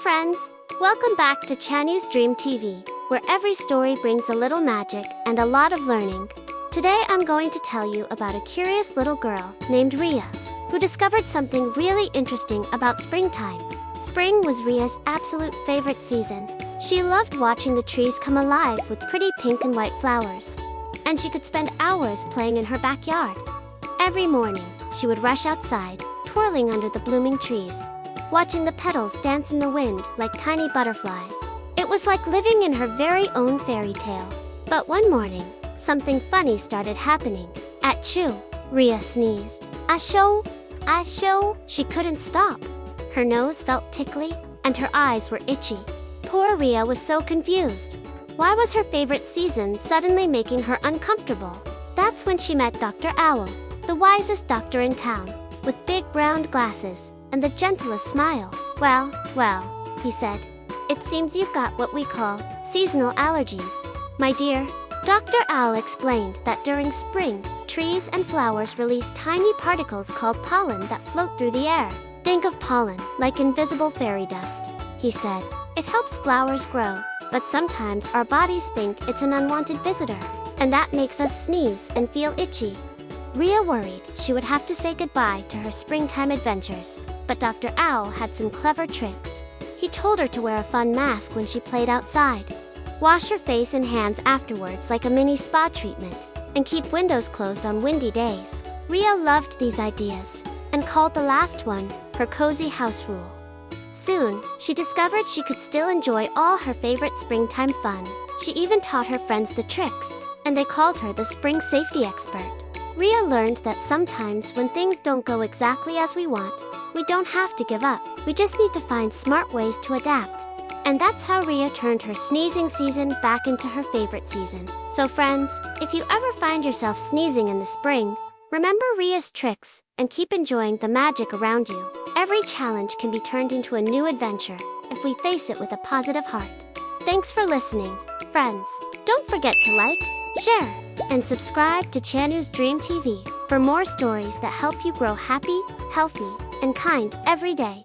friends! Welcome back to Chanu's Dream TV, where every story brings a little magic and a lot of learning. Today I'm going to tell you about a curious little girl named Riya, who discovered something really interesting about springtime. Spring was Riya's absolute favorite season. She loved watching the trees come alive with pretty pink and white flowers, and she could spend hours playing in her backyard. Every morning, she would rush outside, twirling under the blooming trees, watching the petals dance in the wind like tiny butterflies. It was like living in her very own fairy tale. But one morning, something funny started happening. Achoo! Riya sneezed. Achoo! Achoo! She couldn't stop. Her nose felt tickly, and her eyes were itchy. Poor Riya was so confused. Why was her favorite season suddenly making her uncomfortable? That's when she met Dr. Owl, the wisest doctor in town, with big round glasses and the gentlest smile. Well, he said, it seems you've got what we call seasonal allergies. My dear, Dr. Owl explained that during spring, trees and flowers release tiny particles called pollen that float through the air. Think of pollen like invisible fairy dust, he said. It helps flowers grow, but sometimes our bodies think it's an unwanted visitor, and that makes us sneeze and feel itchy. Riya worried she would have to say goodbye to her springtime adventures, but Dr. Owl had some clever tricks. He told her to wear a fun mask when she played outside, wash her face and hands afterwards like a mini spa treatment, and keep windows closed on windy days. Riya loved these ideas, and called the last one her cozy house rule. Soon, she discovered she could still enjoy all her favorite springtime fun. She even taught her friends the tricks, and they called her the spring safety expert. Riya learned that sometimes when things don't go exactly as we want, we don't have to give up. We just need to find smart ways to adapt. And that's how Riya turned her sneezing season back into her favorite season. So friends, if you ever find yourself sneezing in the spring, remember Riya's tricks and keep enjoying the magic around you. Every challenge can be turned into a new adventure if we face it with a positive heart. Thanks for listening, friends. Don't forget to like, share, and subscribe to Chanu's Dream TV for more stories that help you grow happy, healthy, and kind every day.